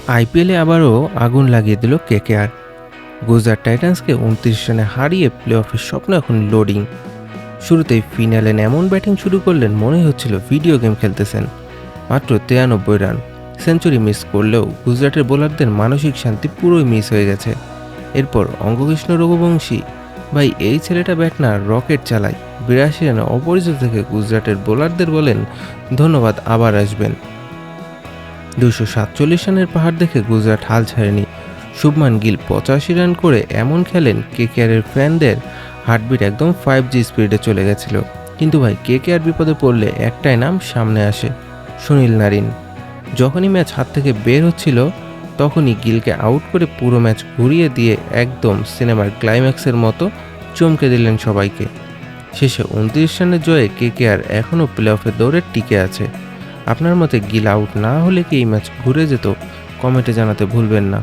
আইপিএলে আবারও আগুন লাগিয়ে দিল কেকেআর। গুজরাট টাইটান্সকে 29 রানে হারিয়ে প্লে অফের স্বপ্ন এখন লোডিং। শুরুতেই ফিনালেন এমন ব্যাটিং শুরু করলেন মনেই হচ্ছিল ভিডিও গেম খেলতেছেন। মাত্র 93 রান, সেঞ্চুরি মিস করলেও গুজরাটের বোলারদের মানসিক শান্তি পুরোই মিস হয়ে গেছে। এরপর অঙ্গকৃষ্ণ রঘুবংশী, ভাই এই ছেলেটা ব্যাট না রকেট চালায়, 82 রানে অপরিচিত থেকে গুজরাটের বোলারদের বলেন ধন্যবাদ, আবার আসবেন। 247 রানের পাহাড় দেখে গুজরাট হাল ছাড়েনি। শুভমান গিল 85 রান করে এমন খেলেন কেকেআরের ফ্যানদের হার্টবিট একদম 5G স্পিডে চলে গেছিল। কিন্তু ভাই কেকেআর বিপদে পড়লে একটাই নাম সামনে আসে, সুনীল নারিন। যখনই ম্যাচ হাত থেকে বের হচ্ছিল তখনই গিলকে আউট করে পুরো ম্যাচ ঘুরিয়ে দিয়ে একদম সিনেমার ক্লাইম্যাক্সের মতো চমকে দিলেন সবাইকে। শেষে 29 রানের জয়ে কেকেআর এখনও প্লে অফের দৌড়ে টিকে আছে। আপনার মতে গিল আউট না হলে কি এই ম্যাচ ঘুরে যেত? কমেন্টে জানাতে ভুলবেন না।